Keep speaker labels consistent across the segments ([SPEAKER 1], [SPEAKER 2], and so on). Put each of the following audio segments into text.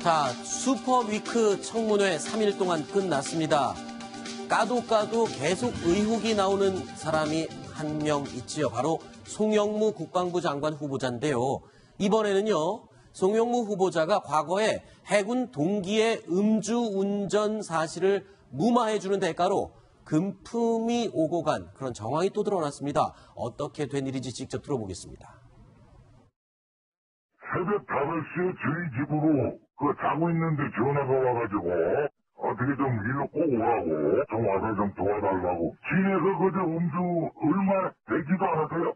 [SPEAKER 1] 자, 슈퍼위크 청문회 3일 동안 끝났습니다. 까도 계속 의혹이 나오는 사람이 한 명 있지요. 바로 송영무 국방부 장관 후보자인데요. 이번에는요, 송영무 후보자가 과거에 해군 동기의 음주운전 사실을 무마해주는 대가로 금품이 오고 간 그런 정황이 또 드러났습니다. 어떻게 된 일인지 직접 들어보겠습니다.
[SPEAKER 2] 새벽 5시에 저희 집으로 자고 있는데 전화가 와가지고 어떻게 좀 일로 꼭 오라고 좀 와서 좀 도와달라고 집에서 그저 음주 얼마 되지도 않았어요.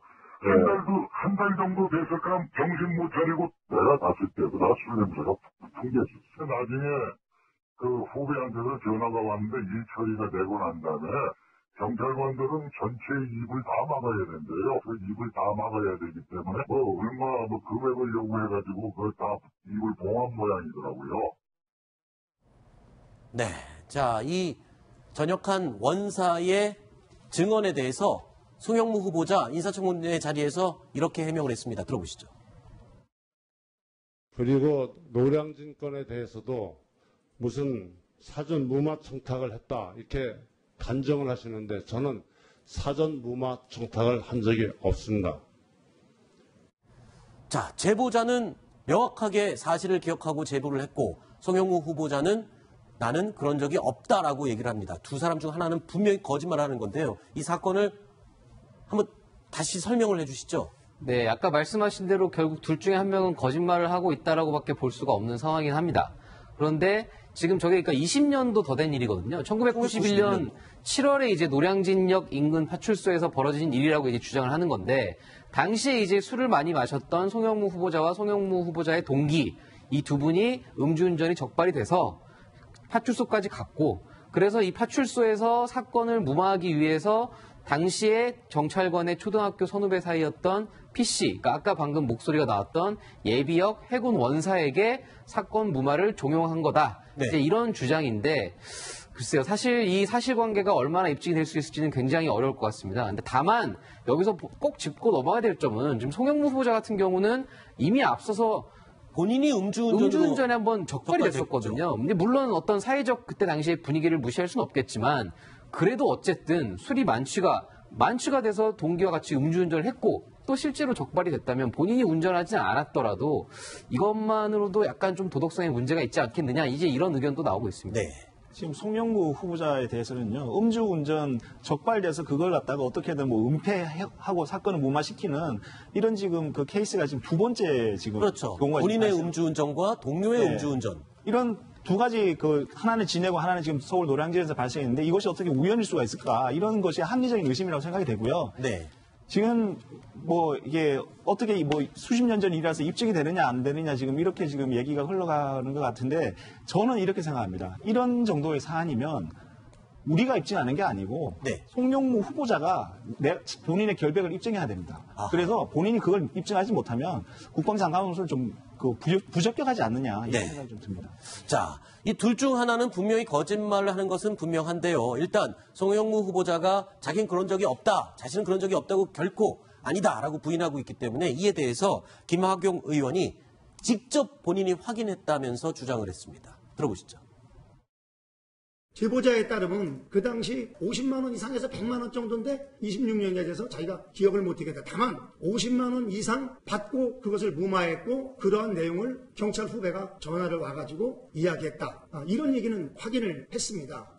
[SPEAKER 2] 한 달 정도 됐을까 정신 못 차리고 내가 갔을 때보다 술 냄새가 풍겼었어. 나중에 그 후배한테서 전화가 왔는데 일 처리가 되고 난 다음에 경찰관들은 전체 입을 다 막아야 된대요. 그 입을 다 막아야 되기 때문에 얼마 금액을 요구해가지고 그걸 다 입을 봉한 모양이더라고요.
[SPEAKER 1] 네, 자, 이 전역한 원사의 증언에 대해서 송영무 후보자 인사청문회 자리에서 이렇게 해명을 했습니다. 들어보시죠.
[SPEAKER 3] 그리고 노량진 건에 대해서도 무슨 사전 무마 청탁을 했다 이렇게 단정을 하시는데 저는 사전 무마 청탁을 한 적이 없습니다.
[SPEAKER 1] 자, 제보자는 명확하게 사실을 기억하고 제보를 했고 송영무 후보자는 나는 그런 적이 없다라고 얘기를 합니다. 두 사람 중 하나는 분명히 거짓말하는 건데요. 이 사건을 한번 다시 설명을 해주시죠.
[SPEAKER 4] 네, 아까 말씀하신 대로 결국 둘 중에 한 명은 거짓말을 하고 있다라고밖에 볼 수가 없는 상황이긴 합니다. 그런데 지금 저게 그러니까 20년도 더 된 일이거든요. 1991년 7월에 이제 노량진역 인근 파출소에서 벌어진 일이라고 이제 주장을 하는 건데 당시에 이제 술을 많이 마셨던 송영무 후보자와 송영무 후보자의 동기 이 두 분이 음주운전이 적발이 돼서 파출소까지 갔고 그래서 이 파출소에서 사건을 무마하기 위해서 당시에 경찰관의 초등학교 선후배 사이였던 P씨, 그러니까 아까 방금 목소리가 나왔던 예비역 해군 원사에게 사건 무마를 종용한 거다.
[SPEAKER 1] 네.
[SPEAKER 4] 이제 이런 주장인데 글쎄요. 사실 이 사실관계가 얼마나 입증이 될 수 있을지는 굉장히 어려울 것 같습니다. 근데 다만 여기서 꼭 짚고 넘어가야 될 점은 지금 송영무 후보자 같은 경우는 이미 앞서서
[SPEAKER 1] 본인이
[SPEAKER 4] 음주운전에 한번 적발이 됐었거든요. 근데 물론 어떤 사회적 그때 당시의 분위기를 무시할 수는 없겠지만 그래도 어쨌든 술이 만취가 돼서 동기와 같이 음주운전을 했고 또 실제로 적발이 됐다면 본인이 운전하지 않았더라도 이것만으로도 약간 좀 도덕성에 문제가 있지 않겠느냐 이제 이런 의견도 나오고 있습니다.
[SPEAKER 1] 네.
[SPEAKER 5] 지금 송영무 후보자에 대해서는요, 음주운전 적발돼서 그걸 갖다가 어떻게든 은폐하고 사건을 무마시키는 이런 지금 그 케이스가 지금 두 번째 지금
[SPEAKER 1] 그렇죠.
[SPEAKER 5] 경우가
[SPEAKER 1] 본인의 음주운전과 동료의
[SPEAKER 5] 네.
[SPEAKER 1] 음주운전.
[SPEAKER 5] 이런 두 가지 하나는 진해고 하나는 지금 서울 노량진에서 발생했는데 이것이 어떻게 우연일 수가 있을까 이런 것이 합리적인 의심이라고 생각이 되고요.
[SPEAKER 1] 네.
[SPEAKER 5] 지금 이게 어떻게 수십 년 전 일이라서 입증이 되느냐 안 되느냐 지금 이렇게 지금 얘기가 흘러가는 것 같은데 저는 이렇게 생각합니다. 이런 정도의 사안이면 우리가 입증하는 게 아니고
[SPEAKER 1] 네.
[SPEAKER 5] 송영무 후보자가 본인의 결백을 입증해야 됩니다.
[SPEAKER 1] 아하.
[SPEAKER 5] 그래서 본인이 그걸 입증하지 못하면 국방장관으로서는 좀 부적격하지 않느냐 이런
[SPEAKER 1] 네.
[SPEAKER 5] 생각이 좀 듭니다.
[SPEAKER 1] 자, 이 둘 중 하나는 분명히 거짓말을 하는 것은 분명한데요. 일단 송영무 후보자가 자기는 그런 적이 없다, 자신은 그런 적이 없다고 결코 아니다라고 부인하고 있기 때문에 이에 대해서 김학용 의원이 직접 본인이 확인했다면서 주장을 했습니다. 들어보시죠.
[SPEAKER 6] 제보자에 따르면 그 당시 50만 원 이상에서 100만 원 정도인데 26년에 대해서 자기가 기억을 못하겠다. 다만 50만 원 이상 받고 그것을 무마했고 그러한 내용을 경찰 후배가 전화를 와가지고 이야기했다. 이런 얘기는 확인을 했습니다.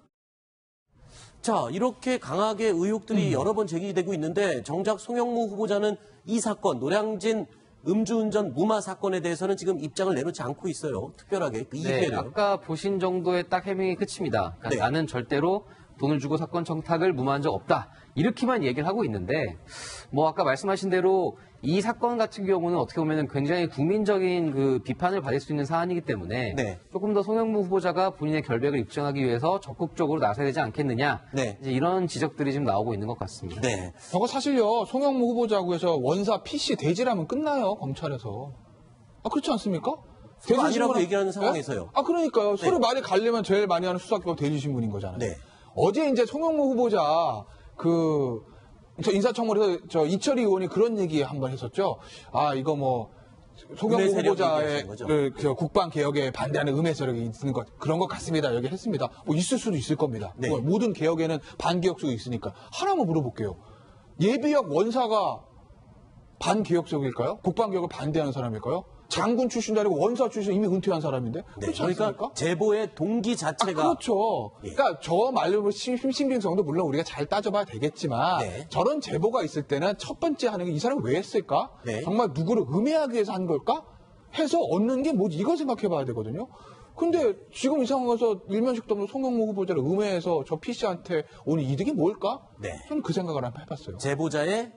[SPEAKER 1] 자, 이렇게 강하게 의혹들이 여러 번 제기되고 있는데 정작 송영무 후보자는 이 사건, 노량진 음주운전 무마 사건에 대해서는 지금 입장을 내놓지 않고 있어요. 특별하게. 그
[SPEAKER 4] 네, 아까 보신 정도의 딱 해명이 끝입니다. 그러니까
[SPEAKER 1] 네.
[SPEAKER 4] 나는 절대로 돈을 주고 사건 청탁을 무마한 적 없다. 이렇게만 얘기를 하고 있는데 아까 말씀하신 대로 이 사건 같은 경우는 어떻게 보면 굉장히 국민적인 그 비판을 받을 수 있는 사안이기 때문에
[SPEAKER 1] 네.
[SPEAKER 4] 조금 더 송영무 후보자가 본인의 결백을 입증하기 위해서 적극적으로 나서야 되지 않겠느냐.
[SPEAKER 1] 네.
[SPEAKER 4] 이제 이런 지적들이 지금 나오고 있는 것 같습니다.
[SPEAKER 1] 네.
[SPEAKER 7] 저거 사실요, 송영무 후보자고 해서 원사 P씨 대지라면 끝나요, 검찰에서. 그렇지 않습니까?
[SPEAKER 1] 그거 아니라고
[SPEAKER 7] 대지신문은-
[SPEAKER 1] 얘기하는
[SPEAKER 7] 네?
[SPEAKER 1] 상황에서요.
[SPEAKER 7] 그러니까요.
[SPEAKER 1] 네.
[SPEAKER 7] 서로 말이 갈리면 제일 많이 하는 수사기관 대지신문인 거잖아요.
[SPEAKER 1] 네.
[SPEAKER 7] 어제 이제 송영무 후보자 저 인사청문회에서 이철희 의원이 그런 얘기 한번 했었죠. 이거 송영무
[SPEAKER 1] 음해 세력이
[SPEAKER 7] 후보자의
[SPEAKER 1] 얘기하시는 거죠?
[SPEAKER 7] 저 국방 개혁에 반대하는 음해 세력이 있는 것 그런 것 같습니다. 얘기했습니다. 뭐 있을 수도 있을 겁니다.
[SPEAKER 1] 네.
[SPEAKER 7] 뭐 모든 개혁에는 반개혁적이 있으니까 하나만 물어볼게요. 예비역 원사가 반개혁적일까요? 국방 개혁을 반대하는 사람일까요? 장군 출신도 아니고 원사 출신 이미 은퇴한 사람인데
[SPEAKER 1] 네.
[SPEAKER 7] 그렇지
[SPEAKER 1] 그러니까
[SPEAKER 7] 않습니까?
[SPEAKER 1] 제보의 동기 자체가
[SPEAKER 7] 그렇죠.
[SPEAKER 1] 예.
[SPEAKER 7] 그러니까 저 말로 신빙성도 물론 우리가 잘 따져봐야 되겠지만
[SPEAKER 1] 네.
[SPEAKER 7] 저런 제보가 있을 때는 첫 번째 하는 게 이 사람이 왜 했을까?
[SPEAKER 1] 네.
[SPEAKER 7] 정말 누구를 음해하기 위해서 한 걸까? 해서 얻는 게 뭐지? 이걸 생각해봐야 되거든요. 근데 지금 이 상황에서 일면식도 없는 송영무 후보자를 음해해서 저 PC한테 오는 이득이 뭘까?
[SPEAKER 1] 네.
[SPEAKER 7] 저는 그 생각을 한번 해봤어요.
[SPEAKER 1] 제보자의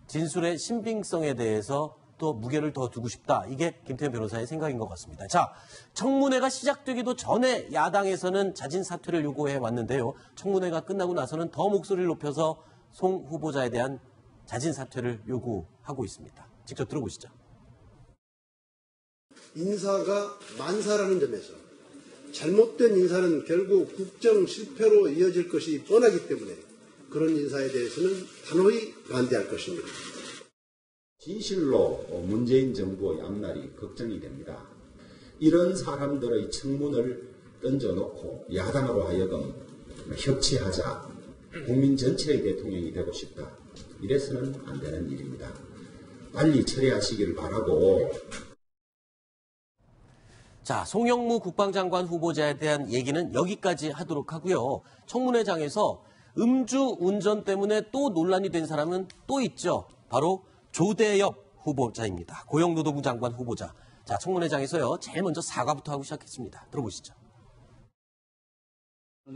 [SPEAKER 1] 진술의 신빙성에 대해서 또 무게를 더 두고 싶다. 이게 김태현 변호사의 생각인 것 같습니다. 자, 청문회가 시작되기도 전에 야당에서는 자진 사퇴를 요구해 왔는데요. 청문회가 끝나고 나서는 더 목소리를 높여서 송 후보자에 대한 자진 사퇴를 요구하고 있습니다. 직접 들어보시죠.
[SPEAKER 8] 인사가 만사라는 점에서 잘못된 인사는 결국 국정 실패로 이어질 것이 뻔하기 때문에 그런 인사에 대해서는 단호히 반대할 것입니다.
[SPEAKER 9] 진실로 문재인 정부의 앞날이 걱정이 됩니다. 이런 사람들의 청문을 던져놓고 야당으로 하여금 협치하자, 국민 전체의 대통령이 되고 싶다. 이래서는 안 되는 일입니다. 빨리 처리하시기를 바라고.
[SPEAKER 1] 자, 송영무 국방장관 후보자에 대한 얘기는 여기까지 하도록 하고요. 청문회장에서 음주 운전 때문에 또 논란이 된 사람은 또 있죠. 바로 조대엽 후보자입니다. 고용노동부 장관 후보자. 자, 청문회장에서요. 제일 먼저 사과부터 하고 시작했습니다. 들어보시죠.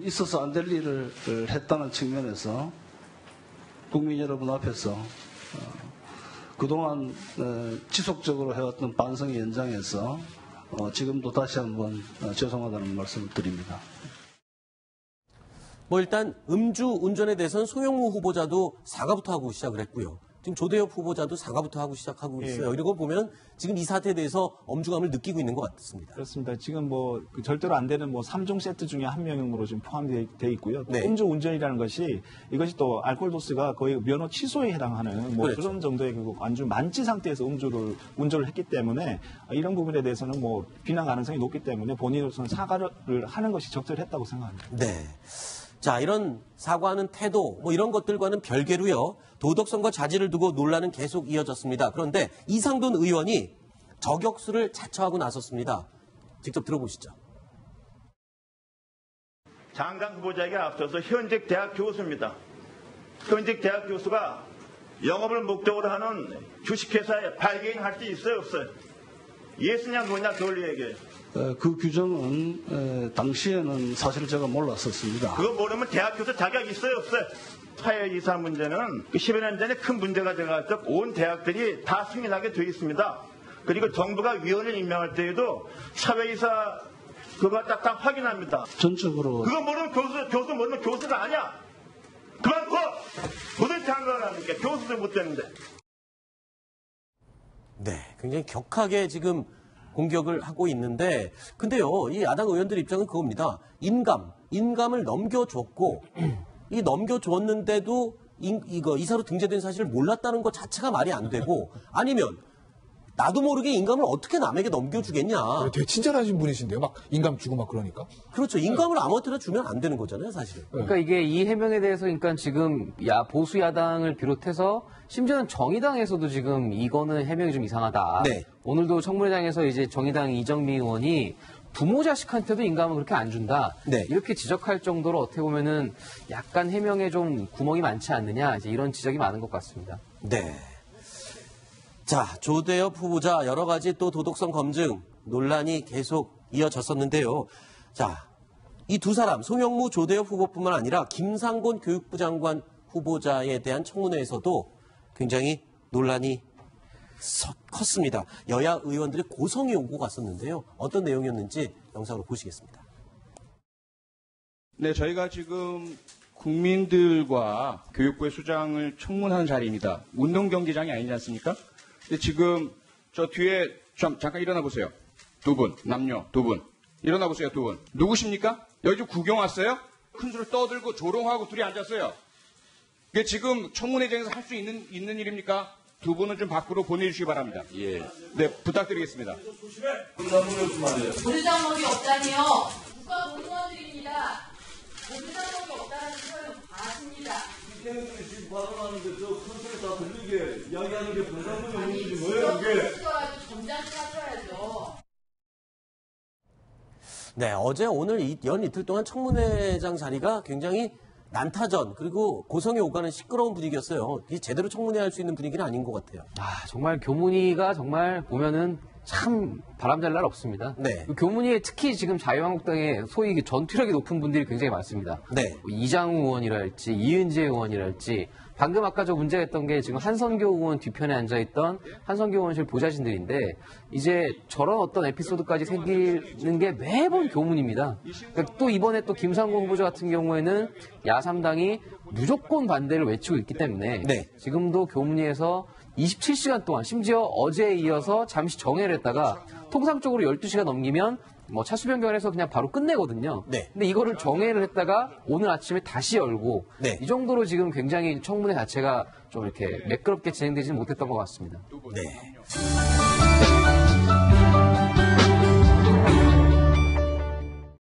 [SPEAKER 10] 있어서 안 될 일을 했다는 측면에서 국민 여러분 앞에서 그동안 지속적으로 해왔던 반성의 연장에서 지금도 다시 한번 죄송하다는 말씀을 드립니다.
[SPEAKER 1] 뭐 일단 음주 운전에 대해서는 송영무 후보자도 사과부터 하고 시작을 했고요. 지금 조대엽 후보자도 사과부터 하고 시작하고 있어요. 이런 거 보면 지금 이 사태에 대해서 엄중함을 느끼고 있는 것 같습니다.
[SPEAKER 5] 그렇습니다. 지금 뭐 절대로 안 되는 뭐 3종 세트 중에 한 명으로 지금 포함되어 있고요. 또
[SPEAKER 1] 네.
[SPEAKER 5] 음주 운전이라는 것이 이것이 또 알코올 도수가 거의 면허 취소에 해당하는 뭐
[SPEAKER 1] 그렇죠.
[SPEAKER 5] 그런 정도의 그 아주 만취 상태에서 운전을 했기 때문에 이런 부분에 대해서는 뭐 비난 가능성이 높기 때문에 본인으로서는 사과를 하는 것이 적절했다고 생각합니다.
[SPEAKER 1] 네. 자, 이런 사과하는 태도, 뭐 이런 것들과는 별개로요. 도덕성과 자질을 두고 논란은 계속 이어졌습니다. 그런데 이상돈 의원이 저격수를 자처하고 나섰습니다. 직접 들어보시죠.
[SPEAKER 11] 장관 후보자에게 앞서서 현직 대학 교수입니다. 현직 대학 교수가 영업을 목적으로 하는 주식회사에 발개인할 수 있어요, 없어요? 예스냐 뭐냐 그걸 얘기해요.
[SPEAKER 10] 그 규정은 당시에는 사실 제가 몰랐었습니다.
[SPEAKER 11] 그거 모르면 대학 교수 자격 있어요, 없어요? 사회이사 문제는 10여 년 전에 큰 문제가 돼가지고 온 대학들이 다 승인하게 돼 있습니다. 그리고 정부가 위원을 임명할 때에도 사회이사 그거 딱딱 확인합니다.
[SPEAKER 10] 전적으로
[SPEAKER 11] 그거 모르면 교수 모르면 교수가 아니야. 그만둬! 무슨 장관을 합니까? 교수도 못 되는데.
[SPEAKER 1] 네, 굉장히 격하게 지금 공격을 하고 있는데, 근데요, 이 야당 의원들 입장은 그겁니다. 인감을 넘겨줬고, 이 넘겨줬는데도 이사로 등재된 사실을 몰랐다는 것 자체가 말이 안 되고, 아니면 나도 모르게 인감을 어떻게 남에게 넘겨주겠냐.
[SPEAKER 7] 되게 친절하신 분이신데요. 막 인감 주고 막 그러니까.
[SPEAKER 1] 그렇죠. 인감을 아무한테나 주면 안 되는 거잖아요, 사실은.
[SPEAKER 4] 그러니까 이게 이 해명에 대해서 그러니까 지금 보수 야당을 비롯해서 심지어는 정의당에서도 지금 이거는 해명이 좀 이상하다.
[SPEAKER 1] 네.
[SPEAKER 4] 오늘도 청문회장에서 이제 정의당 이정미 의원이 부모 자식한테도 인감을 그렇게 안 준다.
[SPEAKER 1] 네.
[SPEAKER 4] 이렇게 지적할 정도로 어떻게 보면은 약간 해명에 좀 구멍이 많지 않느냐. 이제 이런 지적이 많은 것 같습니다.
[SPEAKER 1] 네. 자, 조대엽 후보자 여러 가지 또 도덕성 검증 논란이 계속 이어졌었는데요. 자, 이 두 사람 송영무 조대엽 후보뿐만 아니라 김상곤 교육부 장관 후보자에 대한 청문회에서도 굉장히 논란이 컸습니다. 여야 의원들의 고성이 오고 갔었는데요. 어떤 내용이었는지 영상으로 보시겠습니다.
[SPEAKER 12] 네, 저희가 지금 국민들과 교육부의 수장을 청문하는 자리입니다. 운동경기장이 아니지 않습니까? 근데 지금 저 뒤에 잠깐 일어나 보세요. 두 분, 남녀 두 분. 일어나 보세요, 두 분. 누구십니까? 여기 좀 구경 왔어요? 큰 소리 떠들고 조롱하고 둘이 앉았어요. 이게 지금 청문회장에서 할 수 있는 일입니까? 두 분은 좀 밖으로 보내주시기 바랍니다.
[SPEAKER 13] 예.
[SPEAKER 12] 네, 부탁드리겠습니다.
[SPEAKER 14] 보류장목이 없다니요. 국가 공무원들입니다. 보류장목이 없다는 표현은 과십니다.
[SPEAKER 13] 지금 발언하는데 저 컨셉에 다 들리게 이야기하는 게 보장문이 없는지 뭐예요 이게?
[SPEAKER 14] 점잖게 하셔야죠.
[SPEAKER 1] 네, 어제 오늘 연 이틀 동안 청문회장 자리가 굉장히 난타전 그리고 고성에 오가는 시끄러운 분위기였어요. 이게 제대로 청문회 할 수 있는 분위기는 아닌 것 같아요.
[SPEAKER 4] 정말 교문위가 정말 보면은 참 바람잘 날 없습니다.
[SPEAKER 1] 네.
[SPEAKER 4] 교문위에 특히 지금 자유한국당의 소위 전투력이 높은 분들이 굉장히 많습니다.
[SPEAKER 1] 네.
[SPEAKER 4] 이장우 의원이랄지 이은재 의원이랄지 방금 아까 저 문제가 있던 게 지금 한선교 의원 뒤편에 앉아있던 한선교 의원실 보좌진들인데 이제 저런 어떤 에피소드까지 생기는 게 매번 교문입니다. 그러니까 또 이번에 또 김상곤 후보자 같은 경우에는 야3당이 무조건 반대를 외치고 있기 때문에
[SPEAKER 1] 네.
[SPEAKER 4] 지금도 교문위에서 27시간 동안 심지어 어제에 이어서 잠시 정회를 했다가 통상적으로 12시가 넘기면 뭐 차수 변경해서 그냥 바로 끝내거든요.
[SPEAKER 1] 네.
[SPEAKER 4] 근데 이거를 정회를 했다가 오늘 아침에 다시 열고
[SPEAKER 1] 네.
[SPEAKER 4] 이 정도로 지금 굉장히 청문회 자체가 좀 이렇게 매끄럽게 진행되지는 못했던 것 같습니다.
[SPEAKER 1] 네.